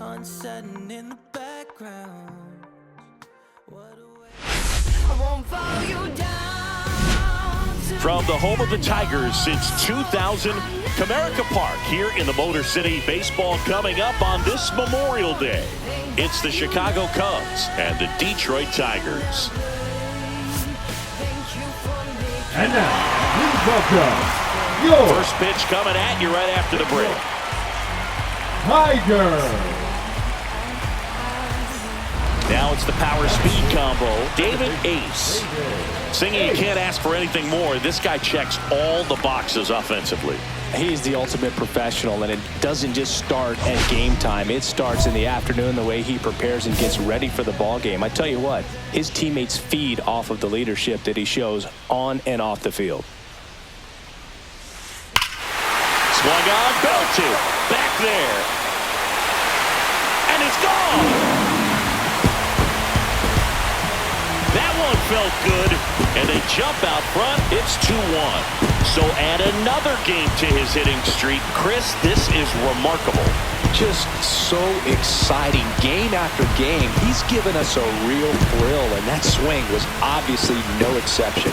sun setting in the background. From the home of the Tigers since 2000, Comerica Park here in the Motor City. Baseball coming up on this Memorial Day. It's the Chicago Cubs and the Detroit Tigers. And now, please welcome your first pitch coming at you right after the break. Tigers. Now it's the power speed combo. David Ace. Singing, you can't ask for anything more. This guy checks all the boxes offensively. He's the ultimate professional, and it doesn't just start at game time. It starts in the afternoon, the way he prepares and gets ready for the ball game. I tell you what, his teammates feed off of the leadership that he shows on and off the field. Swung on, belted, back there, and it's gone. That one felt good, and they jump out front. It's 2-1. So add another game to his hitting streak. Chris, this is remarkable. Just so exciting. Game after game, he's given us a real thrill, and that swing was obviously no exception.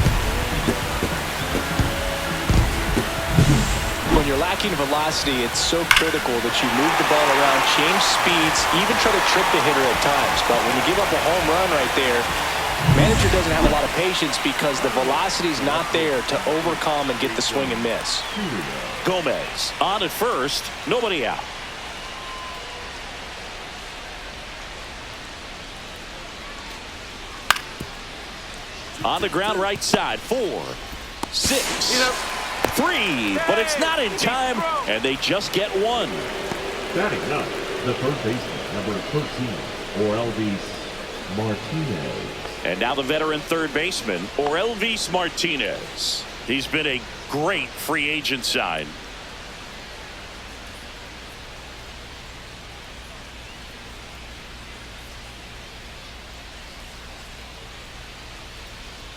When you're lacking velocity, it's so critical that you move the ball around, change speeds, even try to trick the hitter at times. But when you give up a home run right there, manager doesn't have a lot of patience because the velocity's not there to overcome and get the swing and miss. Gomez on at first, nobody out. On the ground right side, 4, 6, 3, but it's not in time, and they just get one. Batting up, the third baseman, number 13, Orelvis Martinez. And now the veteran third baseman, Orelvis Martinez. He's been a great free agent sign.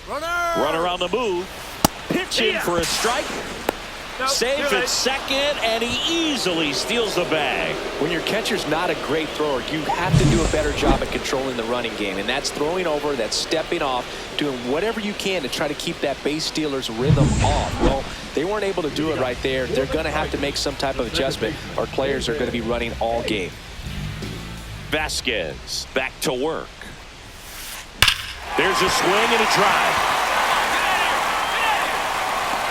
Runner on the move. Pitching for a strike. Safe at second, and he easily steals the bag. When your catcher's not a great thrower, you have to do a better job at controlling the running game, and that's throwing over, that's stepping off, doing whatever you can to try to keep that base stealer's rhythm off. Well, they weren't able to do it right there. They're going to have to make some type of adjustment. Our players are going to be running all game. Vasquez back to work. There's a swing and a drive.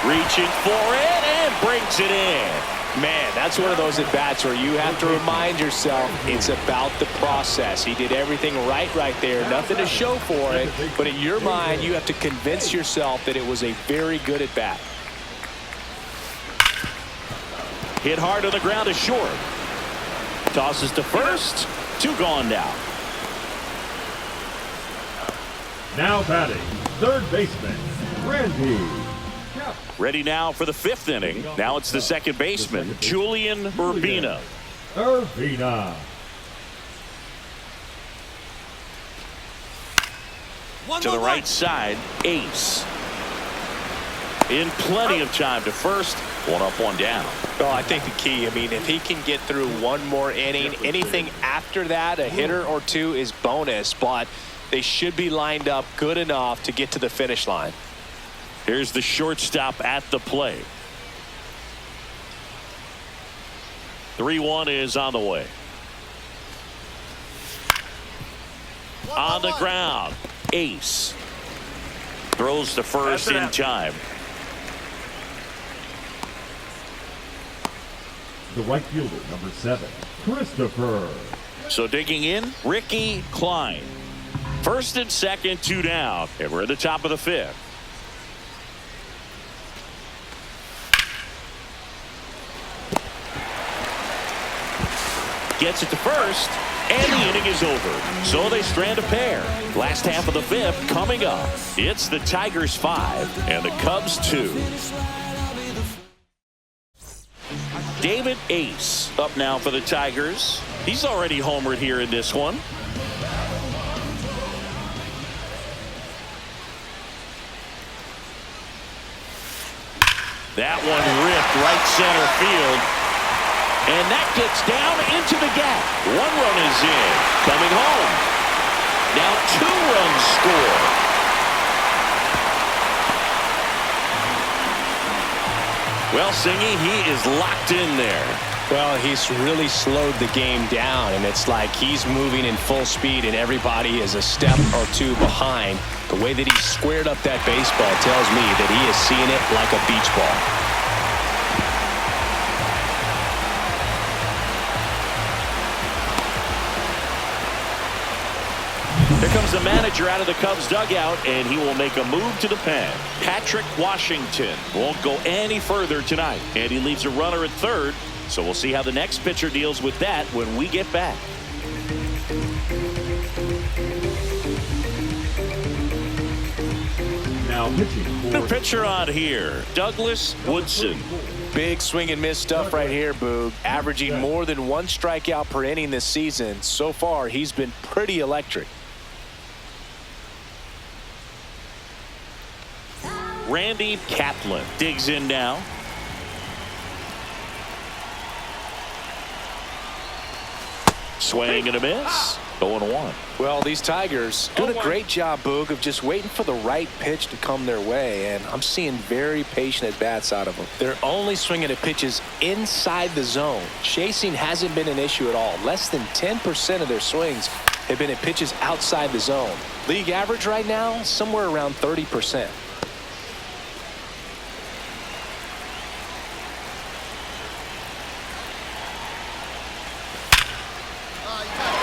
Reaching for it and brings it in. Man, that's one of those at-bats where you have to remind yourself it's about the process. He did everything right there. Nothing to show for it. But in your mind, you have to convince yourself that it was a very good at-bat. Hit hard on the ground is short. Tosses to first. 2 gone now. Now batting, third baseman, Randy. Ready now for the 5th inning. Now it's the second baseman, Julian Urbina. To the right side, Ace. In plenty of time to first. 1 up, 1 down. Well, I think the key, if he can get through one more inning, anything after that, a hitter or 2 is bonus, but they should be lined up good enough to get to the finish line. Here's the shortstop at the plate. 3-1 is on the way. On the ground, Ace. Throws to first in time. The right fielder, number 7, Christopher. So digging in, Ricky Klein. First and second, 2 down. And we're at the top of the 5th. Gets it to first, and the inning is over. So they strand a pair. Last half of the 5th coming up. It's the Tigers 5 and the Cubs 2. David Ace up now for the Tigers. He's already homered here in this one. That one ripped right center field. And that gets down into the gap. 1 run is in. Coming home. Now 2 runs score. Well, Singy, he is locked in there. Well, he's really slowed the game down, and it's like he's moving in full speed, and everybody is a step or 2 behind. The way that he squared up that baseball tells me that he is seeing it like a beach ball. Here comes the manager out of the Cubs dugout, and he will make a move to the pen. Patrick Washington won't go any further tonight, and he leaves a runner at third. So we'll see how the next pitcher deals with that when we get back. Now pitching The for pitcher on here, Douglas Woodson. Big swing and miss stuff right here, Boog. Averaging more than 1 strikeout per inning this season. So far, he's been pretty electric. Randy Kaplan digs in now. Swing and a miss. 0-1. Well, these Tigers doing a great job, Boog, of just waiting for the right pitch to come their way, and I'm seeing very patient at-bats out of them. They're only swinging at pitches inside the zone. Chasing hasn't been an issue at all. Less than 10% of their swings have been at pitches outside the zone. League average right now, somewhere around 30%.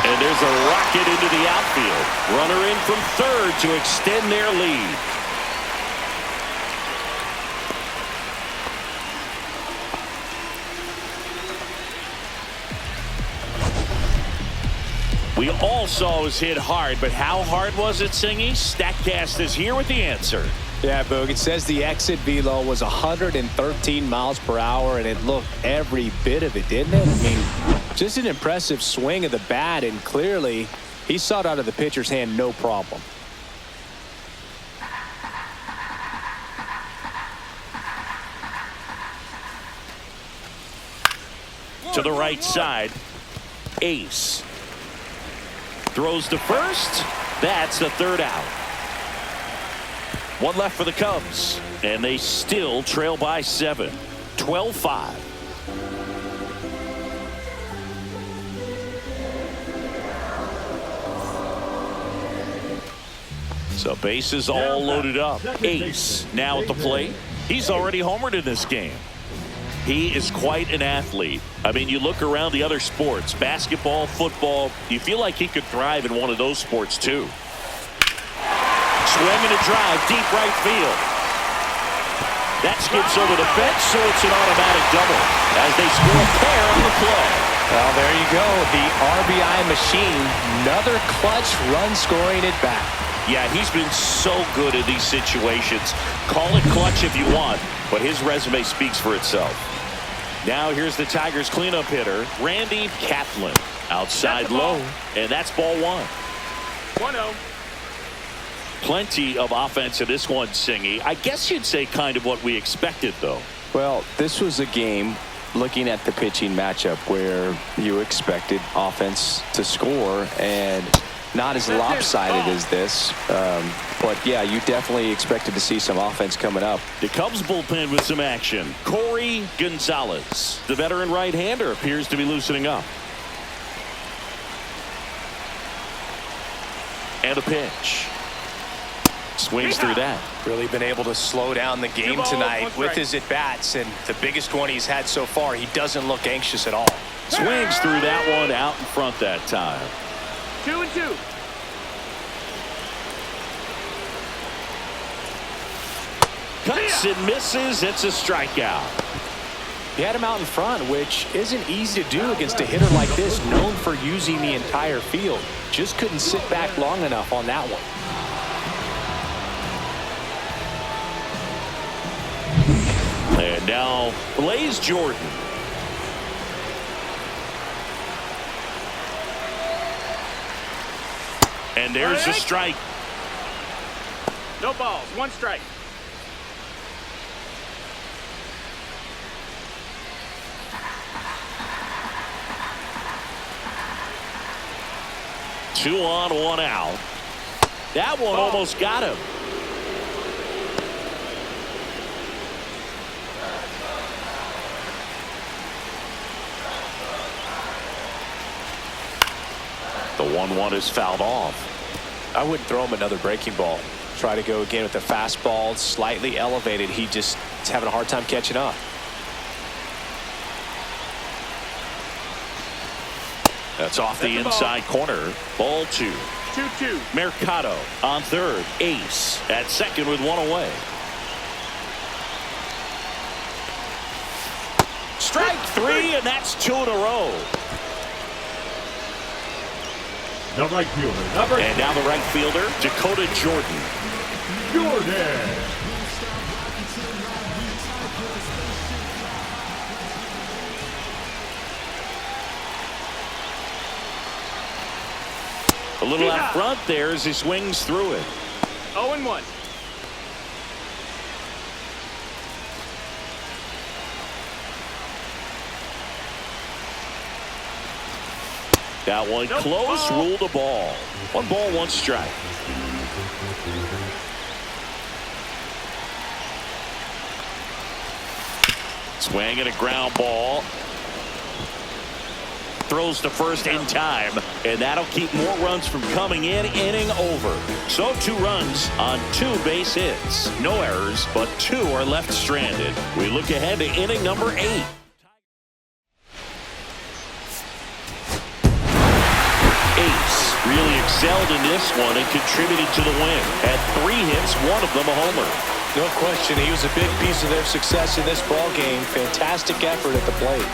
And there's a rocket into the outfield. Runner in from third to extend their lead. We all saw it was hit hard, but how hard was it, Singy? Statcast is here with the answer. Yeah, Boog, it says the exit velo was 113 miles per hour, and it looked every bit of it, didn't it? I mean, just an impressive swing of the bat, and clearly he saw it out of the pitcher's hand no problem. To the right side, Ace throws to first. That's the third out. 1 left for the Cubs, and they still trail by 7. 12-5. So bases all loaded up. Ace now at the plate. He's already homered in this game. He is quite an athlete. I mean, you look around the other sports, basketball, football, you feel like he could thrive in one of those sports too. Swing and a drive, deep right field. That skips over the fence, so it's an automatic double as they score a pair on the play. Well, there you go. The RBI machine. Another clutch run scoring at bat. Yeah, he's been so good in these situations. Call it clutch if you want, but his resume speaks for itself. Now here's the Tigers cleanup hitter, Randy Kaplan. Outside low, and that's ball 1. 1-0. Plenty of offense in this one, Singy. I guess you'd say kind of what we expected, though. Well, this was a game, looking at the pitching matchup, where you expected offense to score, and not as lopsided as this. But, yeah, you definitely expected to see some offense coming up. The Cubs bullpen with some action. Corey Gonzalez, the veteran right-hander, appears to be loosening up. And a pitch. Swings through that. Really been able to slow down the game tonight with his at-bats, and the biggest one he's had so far, he doesn't look anxious at all. Swings through that one out in front that time. 2-2. Cuts and misses. It's a strikeout. He had him out in front, which isn't easy to do against a hitter like this, known for using the entire field. Just couldn't sit back long enough on that one. And now Blaze Jordan. And there's a strike. No balls. 1 strike. 2 on, 1 out. That one almost got him. The 1-1 is fouled off. I wouldn't throw him another breaking ball. Try to go again with the fastball slightly elevated. He just is having a hard time catching up. That's off the inside corner. Ball 2. 2-2. Mercado on third. Ace at second with 1 away. Strike 3, and that's 2 in a row. The right fielder, And now the right fielder, Dakota Jordan. Jordan. A little out front there as he swings through it. 0-1. That one close, ruled a ball. 1 ball, 1 strike. Swing and a ground ball. Throws to first in time, and that'll keep more runs from coming in. Inning over. So 2 runs on 2 base hits. No errors, but 2 are left stranded. We look ahead to inning number 8. Ace really excelled in this one and contributed to the win. Had 3 hits, 1 of them a homer. No question, he was a big piece of their success in this ball game. Fantastic effort at the plate.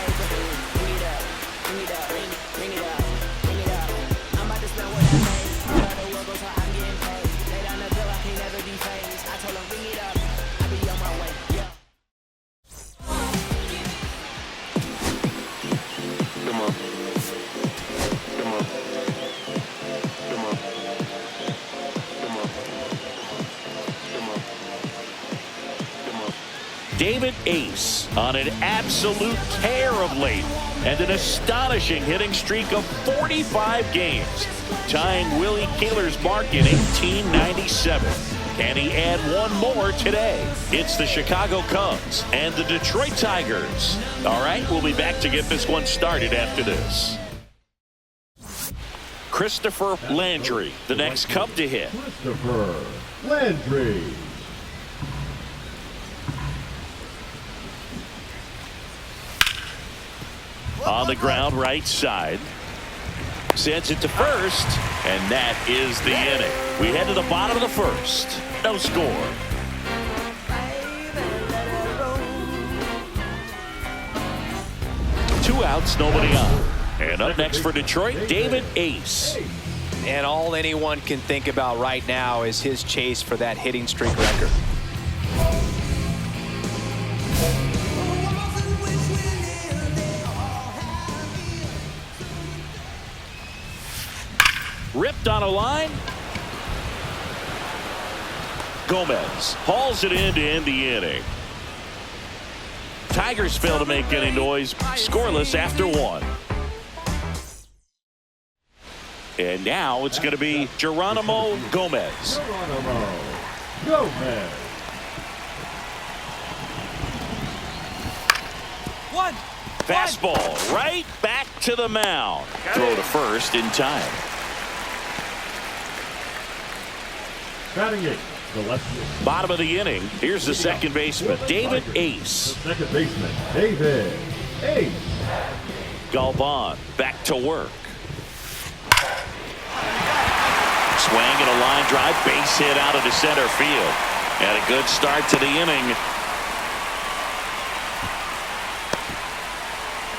David Ace on an absolute tear of late and an astonishing hitting streak of 45 games, tying Willie Keeler's mark in 1897. Can he add 1 more today? It's the Chicago Cubs and the Detroit Tigers. All right, we'll be back to get this one started after this. Christopher Landry, the next Cub to hit. Christopher Landry. On the ground, right side. Sends it to first, and that is the inning. We head to the bottom of the first. No score. Two outs, nobody on. And up next for Detroit, David Ace. And all anyone can think about right now is his chase for that hitting streak record. Ripped on a line. Gomez hauls it in to end the inning. Tigers fail to make any noise, scoreless after 1. And now it's going to be Geronimo Gomez. Geronimo Gomez. Fastball right back to the mound. Throw to first in time. Batting 8, the left field. Bottom of the inning. Here's the second baseman, David Ace. The second baseman, David Ace. Galvan back to work. Swing and a line drive, base hit out into center field. And a good start to the inning.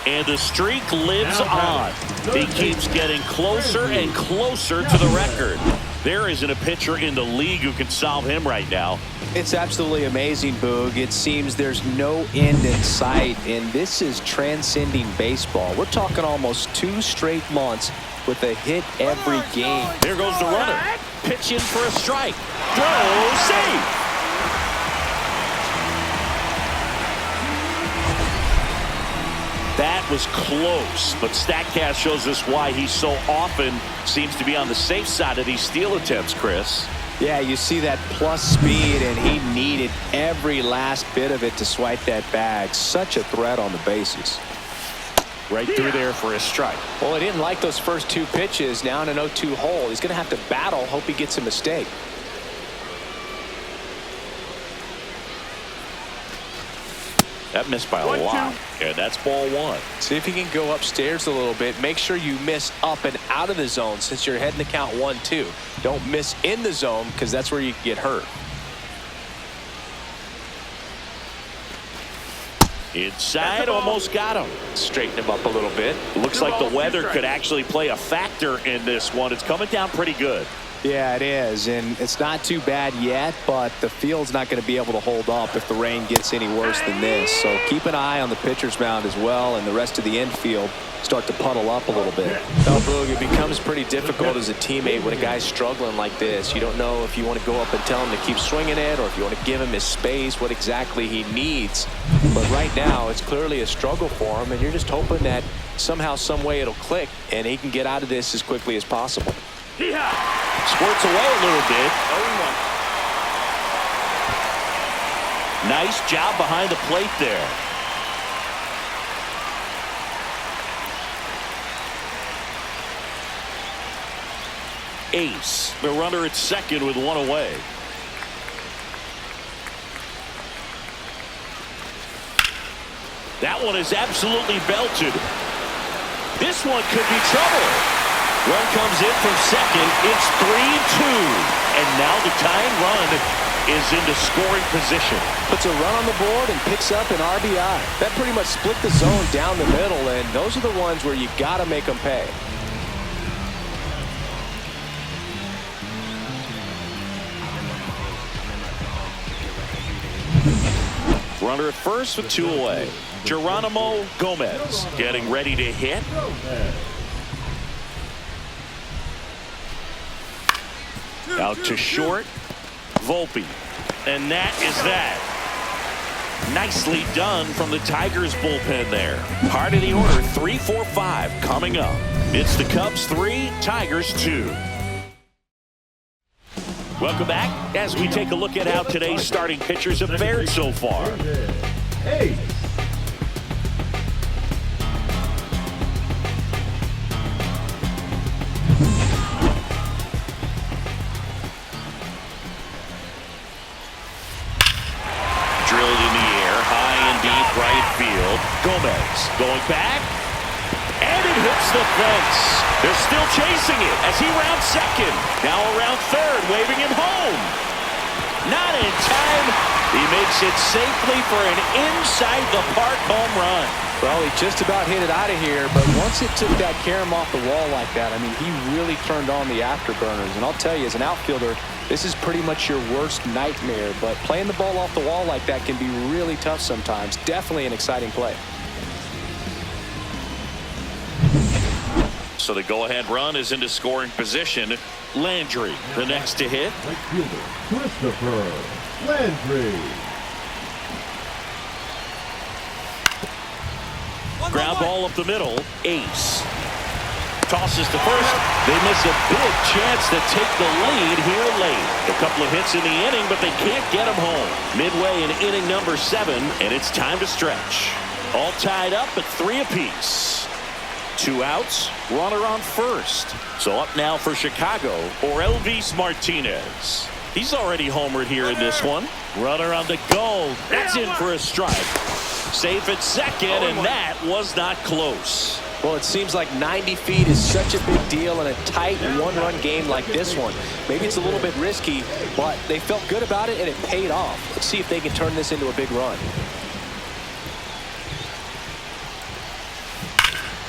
And the streak lives on. He keeps getting closer and closer to the record. There isn't a pitcher in the league who can solve him right now. It's absolutely amazing, Boog. It seems there's no end in sight, and this is transcending baseball. We're talking almost 2 straight months with a hit every game. There goes the runner. Pitch in for a strike. Throw, safe. That was close, but StatCast shows us why he so often seems to be on the safe side of these steal attempts, Chris. Yeah, you see that plus speed, and he needed every last bit of it to swipe that bag. Such a threat on the bases. Right through there for a strike. Well, he didn't like those first two pitches. Now in an 0-2 hole, he's going to have to battle, hope he gets a mistake. That missed by a lot. Yeah, that's ball one. See if he can go upstairs a little bit. Make sure you miss up and out of the zone since you're heading to count 1-2. Don't miss in the zone because that's where you can get hurt. Inside, almost got him. Straighten him up a little bit. Looks like the weather could actually play a factor in this one. It's coming down pretty good. Yeah, it is, and it's not too bad yet, but the field's not going to be able to hold up if the rain gets any worse than this. So keep an eye on the pitcher's mound as well, and the rest of the infield start to puddle up a little bit. Well, Boog, it becomes pretty difficult as a teammate when a guy's struggling like this. You don't know if you want to go up and tell him to keep swinging it or if you want to give him his space, what exactly he needs. But right now, it's clearly a struggle for him, and you're just hoping that somehow, some way it'll click, and he can get out of this as quickly as possible. Squirts away a little bit. 0-1. Nice job behind the plate there. Ace, the runner at second with one away. That one is absolutely belted. This one could be trouble. Run comes in from second. It's 3-2. And now the tying run is into scoring position. Puts a run on the board and picks up an RBI. That pretty much split the zone down the middle, and those are the ones where you got to make them pay. Runner at first with two away. Geronimo Gomez getting ready to hit. Out to short, Volpe, and that is that. Nicely done from the Tigers bullpen there. Part of the order, 3-4-5 coming up. It's the Cubs 3, Tigers 2. Welcome back as we take a look at how today's starting pitchers have fared so far. Hey. Gomez going back, and it hits the fence. They're still chasing it as he rounds second. Now around third, waving him home. Not in time. He makes it safely for an inside-the-park home run. Well, he just about hit it out of here, but once it took that carom off the wall like that, I mean, he really turned on the afterburners. And I'll tell you, as an outfielder, this is pretty much your worst nightmare. But playing the ball off the wall like that can be really tough sometimes. Definitely an exciting play. So the go-ahead run is into scoring position. Landry, the next to hit. Right fielder, Christopher Landry. Ground ball up the middle. Ace. Tosses to first. They miss a big chance to take the lead here late. A couple of hits in the inning, but they can't get them home. Midway in inning number 7, and it's time to stretch. All tied up at 3 apiece. 2 outs, runner on first. So up now for Chicago, Orelvis Martinez. He's already homered here in this one. Runner on the go. That's in for a strike. Safe at second, and that was not close. Well, it seems like 90 feet is such a big deal in a tight one-run game like this one. Maybe it's a little bit risky, but they felt good about it, and it paid off. Let's see if they can turn this into a big run.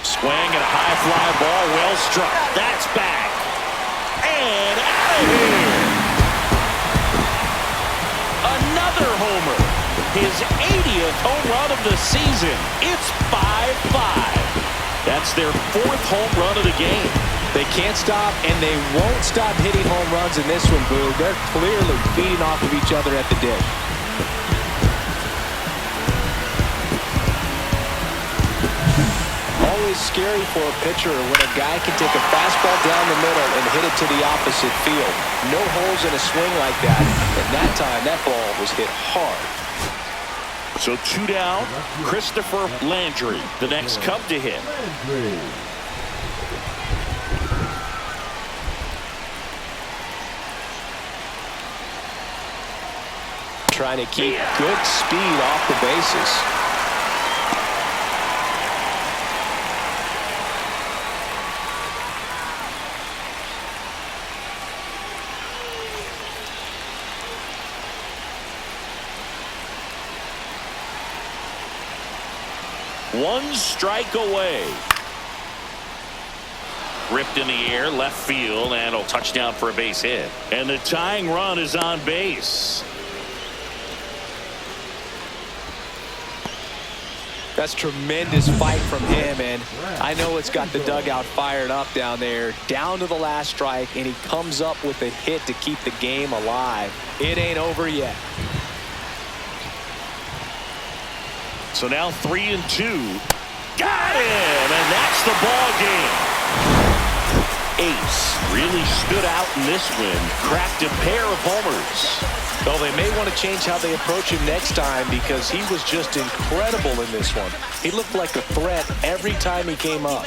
Swing and a high fly ball, well struck. That's back. And out of here. Another homer. His 80th home run of the season. It's 5-5. That's their 4th home run of the game. They can't stop, and they won't stop hitting home runs in this one, Boo. They're clearly feeding off of each other at the dish. always scary for a pitcher when a guy can take a fastball down the middle and hit it to the opposite field. No holes in a swing like that. And that time, that ball was hit hard. So 2 down, Christopher Landry, the next Cub to hit. Trying to keep good speed off the bases. One strike away. Ripped in the air, left field, and a touchdown for a base hit. And the tying run is on base. That's tremendous fight from him, and I know it's got the dugout fired up down there. Down to the last strike, and he comes up with a hit to keep the game alive. It ain't over yet. So now 3-2. Got him, and that's the ball game. Ace really stood out in this win. Cracked a pair of homers. Well, they may want to change how they approach him next time because he was just incredible in this one. He looked like a threat every time he came up.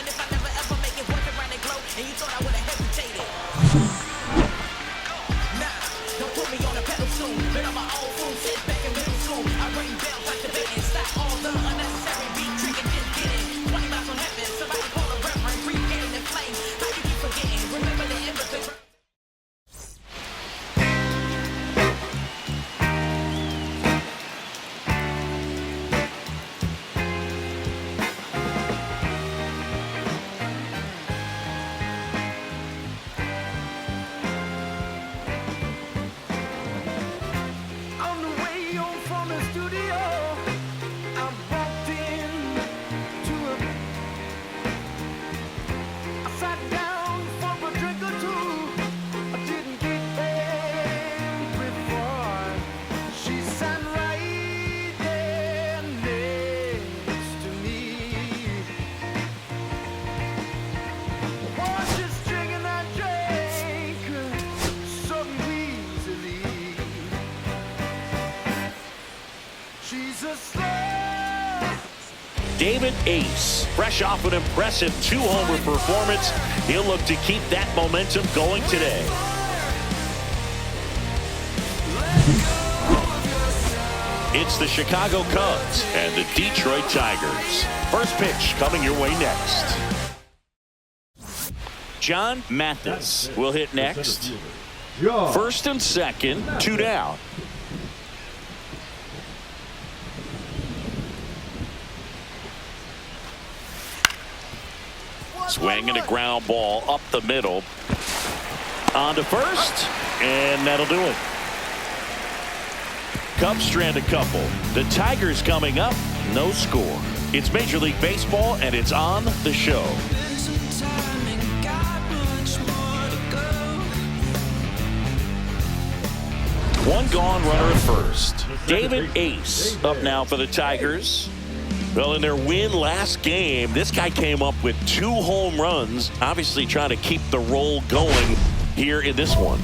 David Ace, fresh off an impressive 2-homer performance. He'll look to keep that momentum going today. It's the Chicago Cubs and the Detroit Tigers. First pitch coming your way next. John Mathis will hit next. First and second, 2 down. Swing and a ground ball up the middle. On to first, and that'll do it. Cubs strand a couple. The Tigers coming up, no score. It's Major League Baseball, and it's on the show. One gone, runner at first. David Ace up now for the Tigers. Well, in their win last game, this guy came up with 2 home runs, obviously trying to keep the roll going here in this one.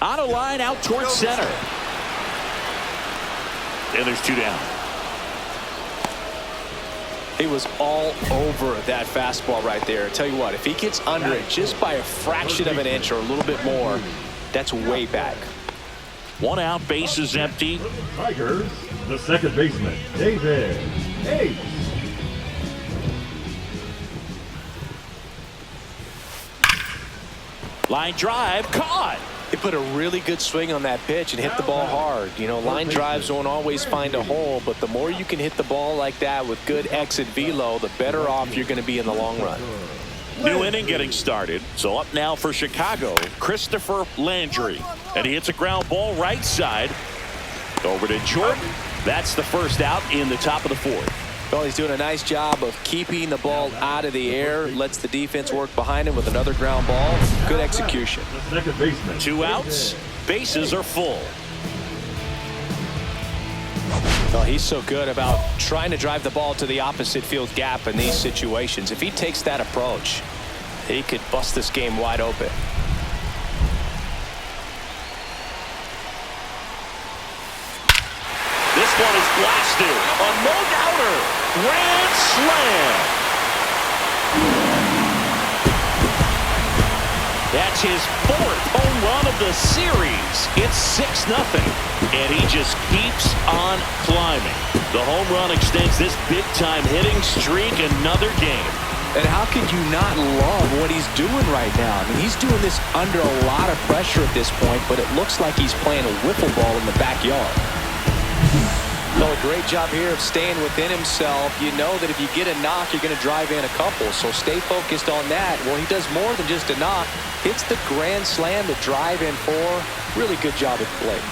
On a line out towards center. And there's 2 down. He was all over that fastball right there. I tell you what, if he gets under it just by a fraction of an inch or a little bit more, that's way back. 1 out, base is empty. Tigers, the second baseman, David Ace. Line drive, caught. He put a really good swing on that pitch and hit the ball hard. You know, line drives won't always find a hole, but the more you can hit the ball like that with good exit velo, the better off you're going to be in the long run. New inning getting started. So up now for Chicago, Christopher Landry. And he hits a ground ball right side. Over to Jordan. That's the first out in the top of the 4th. Well, he's doing a nice job of keeping the ball out of the air. Lets the defense work behind him with another ground ball. Good execution. 2 outs. Bases are full. Well, he's so good about trying to drive the ball to the opposite field gap in these situations. If he takes that approach, he could bust this game wide open. This one is blasted. A no-doubter. Grand slam. That's his 4th home run of the series. It's 6-0. And he just keeps on climbing. The home run extends this big-time hitting streak another game. And how could you not love what he's doing right now? I mean, he's doing this under a lot of pressure at this point, but it looks like he's playing a wiffle ball in the backyard. So a great job here of staying within himself. You know that if you get a knock, you're going to drive in a couple. So stay focused on that. Well, he does more than just a knock. Hits the grand slam to drive in 4. Really good job at the plate.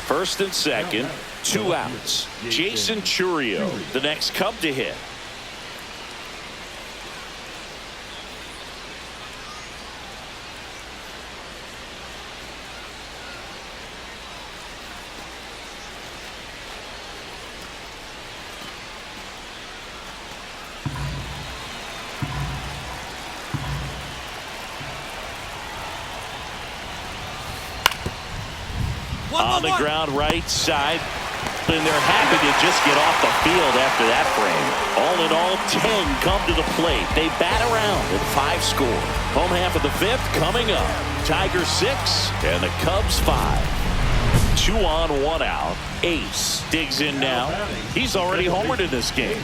First and second, 2 outs. Jason Churio, the next Cub to hit. On the ground right side, and they're happy to just get off the field after that frame. All in all, 10 come to the plate. They bat around and 5 score. Home half of the 5th coming up. Tigers 6 and the Cubs 5. 2 on, 1 out. Ace digs in now. He's already homered in this game.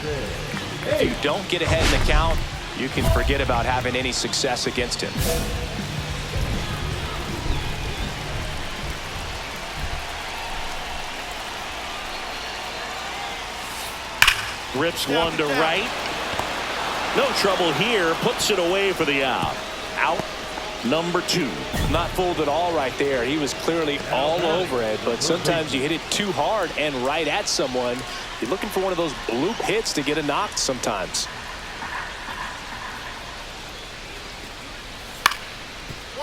If you don't get ahead in the count, you can forget about having any success against him. Rips one to right. No trouble here. Puts it away for the out. Out number 2. Not fooled at all right there. He was clearly all over it, but sometimes you hit it too hard and right at someone. You're looking for one of those bloop hits to get a knock sometimes.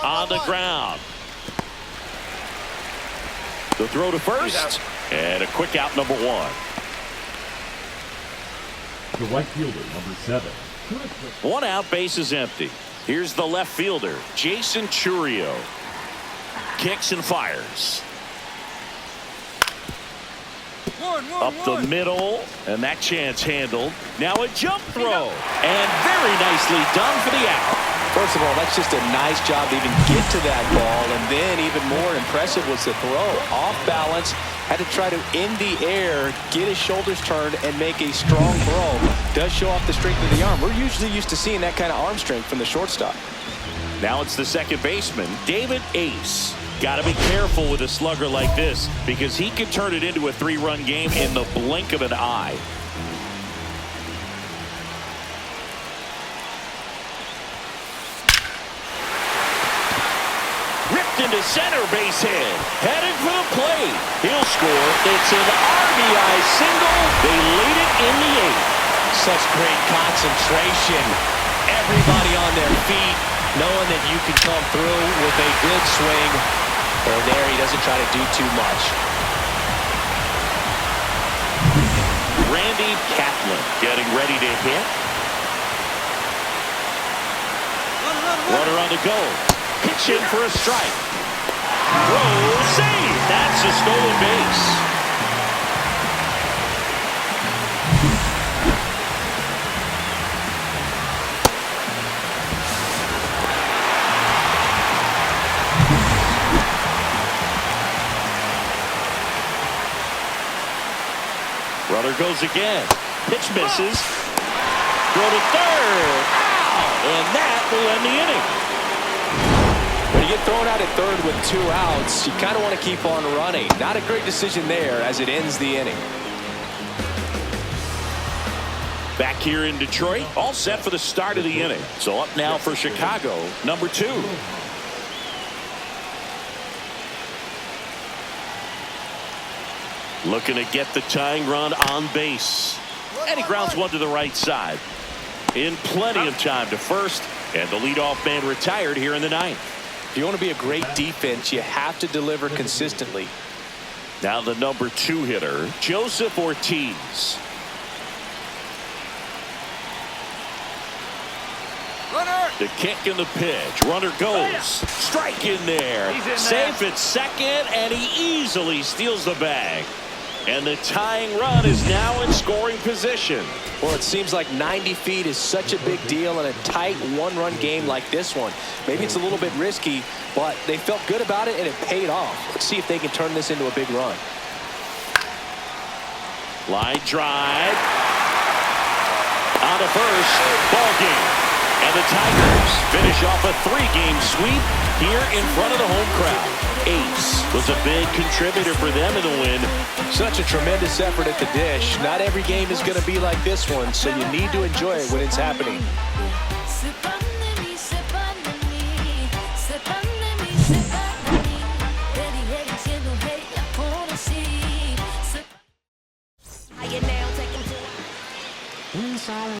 On the ground. The throw to first. And a quick out, number 1. The right fielder, number 7. 1 out, base is empty. Here's the left fielder, Jason Churio. Kicks and fires. Up the middle, and that chance handled. Now a jump throw, and very nicely done for the out. First of all, that's just a nice job to even get to that ball, and then even more impressive was the throw. Off balance, had to try to, in the air, get his shoulders turned and make a strong throw. Does show off the strength of the arm. We're usually used to seeing that kind of arm strength from the shortstop. Now it's the second baseman, David Ace. Got to be careful with a slugger like this because he can turn it into a 3-run game in the blink of an eye. Ripped into center base hit. Headed for the plate. He'll score. It's an RBI single. They lead it in the 8th. Such great concentration. Everybody on their feet, knowing that you can come through with a good swing. And there he doesn't try to do too much. Randy Kaplan getting ready to hit. Runner on the go. Pitch in for a strike. Throw, save. That's a stolen base. Runner goes again. Pitch misses. Throw to third. Out. And that will end the inning. When you get thrown out at third with 2 outs, you kind of want to keep on running. Not a great decision there as it ends the inning. Back here in Detroit, all set for the start of the inning. So up now for Chicago, number 2. Looking to get the tying run on base. And he grounds one to the right side. In plenty of time to first, and the leadoff man retired here in the ninth. If you want to be a great defense, you have to deliver consistently. Now the number 2 hitter, Joseph Ortiz. The kick and the pitch. Runner goes. Strike in there. Safe at second, and he easily steals the bag. And the tying run is now in scoring position. Well, it seems like 90 feet is such a big deal in a tight one-run game like this one. Maybe it's a little bit risky, but they felt good about it, and it paid off. Let's see if they can turn this into a big run. Line drive. On to first. Ball game. And the Tigers finish off a 3-game sweep here in front of the home crowd. Ace was a big contributor for them in the win. Such a tremendous effort at the dish. Not every game is going to be like this one, so you need to enjoy it when it's happening.